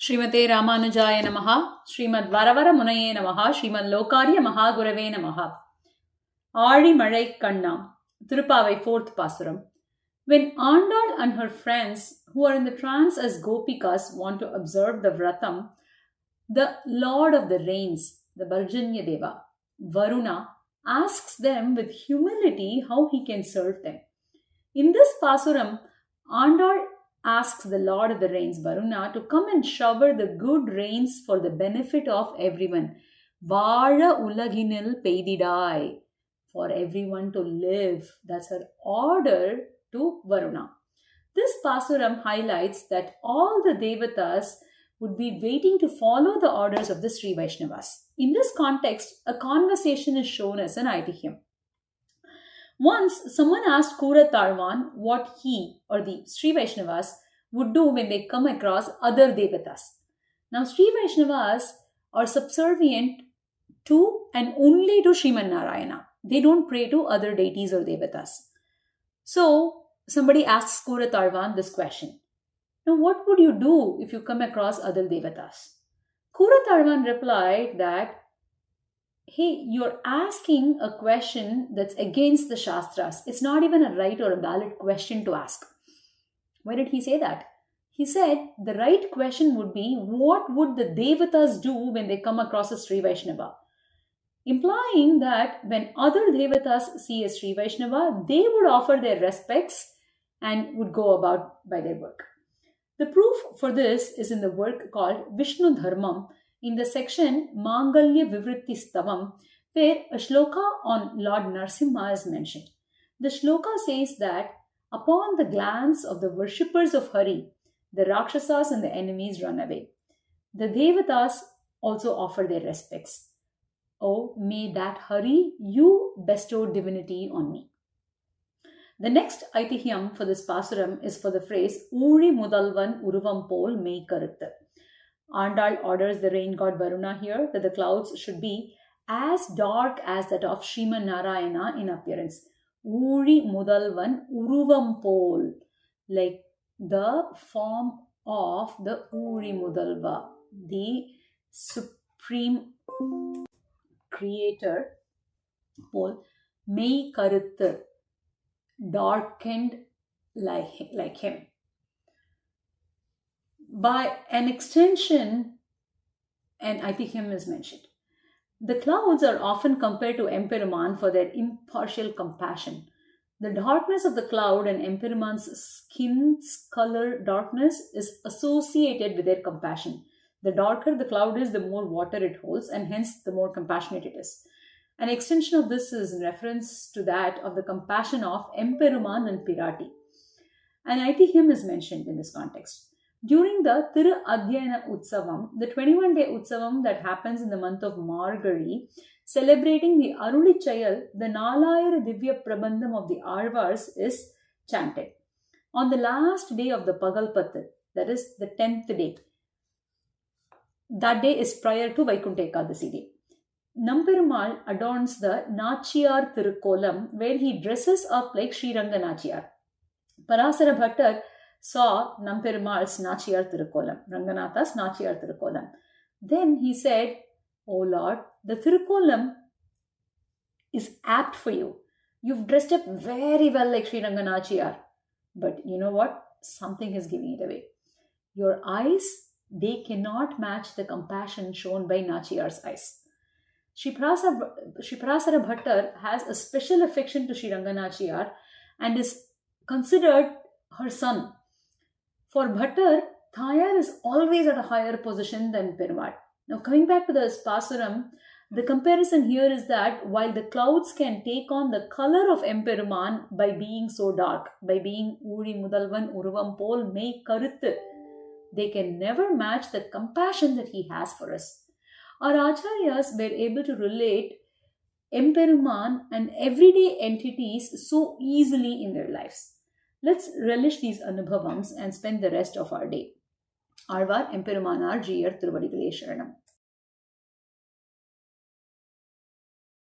ஸ்ரீமதே ராமானுஜாய நமஹ, ஸ்ரீமத் வரவர முனையே நமஹ, ஸ்ரீமத் லோகாரிய மகாகுரவே நமஹ. ஆழி மழை கண்ணா, Thiruppāvai 4th Pasuram. When Āṇḍāḻ and her friends who are in the trance as Gopikas want to observe the Vratam, the Lord of the Rains, the Barjanya Deva, Varuna, asks them with humility how he can serve them. In this Pasuram, Āṇḍāḻ asks the Lord of the Rains, Varuna, to come and shower the good rains for the benefit of everyone. Vāழa ulaginil peididai, for everyone to live. That's her order to Varuna. This Pasuram highlights that all the devathas would be waiting to follow the orders of the Srivaishnavas. In this context, a conversation is shown as an Ithihyam. Once, someone asked Kurathārvan what he or the Srivaishnavas would do when they come across other devathas. Now, Srivaishnavas are subservient to and only to Sriman Narayana. They don't pray to other deities or devathas. So, somebody asks Kurathārvan this question. Now, what would you do if you come across other devathas? Kurathārvan replied that, hey, you're asking a question that's against the Shastras. It's not even a right or a valid question to ask. Why did he say that? He said the right question would be, what would the devathas do when they come across a Sri Vaishnava? Implying that when other devathas see a Sri Vaishnava, they would offer their respects and would go about by their work. The proof for this is in the work called Vishnu Dharmam, in the section Mangalya Vivritti Stavam, where a shloka on Lord Narsimha is mentioned. The shloka says that upon the glance of the worshippers of Hari, the Rakshasas and the enemies run away. The devathas also offer their respects. Oh, may that Hari, you bestow divinity on me. The next Ithihyam for this Pasuram is for the phrase Uri Mudalvan Uruvam Pol Mei Karuthu. Āṇḍāḻ orders the rain god Varuna here that the clouds should be as dark as that of Sriman Narayana in appearance. Uri Mudalvan Uruvam Pol, like the form of the Uri Mudalva, the supreme creator, Pol, Mei Karuthu, darkened like him. By an extension, an Ithihyam is mentioned. The clouds are often compared to Emperuman for their impartial compassion. The darkness of the cloud and Emperuman's skin's color darkness is associated with their compassion. The darker the cloud is, the more water it holds, and hence the more compassionate it is. An extension of this is in reference to that of the compassion of Emperuman and Pirati. An Ithihyam is mentioned in this context. During the Thiruppāvai of Śrī Āṇḍāḻ, the 21-day Utsavam that happens in the month of Margazhi, celebrating the Arulichayal, the Nalayara Divya Prabandham of the Āழ்vārs is chanted. On the last day of the Pagalpathu, that is the 10th day, that day is prior to Vaikunṭha Ekadasi day. Namperumal adorns the Nachiyar Tirukkolam, where he dresses up like Sri Ranga Nachiyar. Parasara Bhattar saw Namperumal's Nachiyar Tirukkolam, Ranganatha's Nachiyar Tirukkolam. Then he said, "O Lord, the Tirukkolam is apt for you. You've dressed up very well like Sri Ranga Nachiyar. But you know what? Something is giving it away. Your eyes, they cannot match the compassion shown by Nachiyar's eyes." Shri Parasara Bhattar has a special affection to Sri Ranga Nachiyar and is considered her son. For Bhattar, Thayar is always at a higher position than Perumal. Now, coming back to the Pasuram, the comparison here is that while the clouds can take on the color of Emperuman by being so dark, by being Uri Mudalvan Uruvam Pol Mei Karuthu, they can never match the compassion that he has for us. Our Acharyas were able to relate Emperuman and everyday entities so easily in their lives. Let's relish these anubhavams and spend the rest of our day. Alvar Emperumanar Jiyar Thiruvadigalai Sharanam.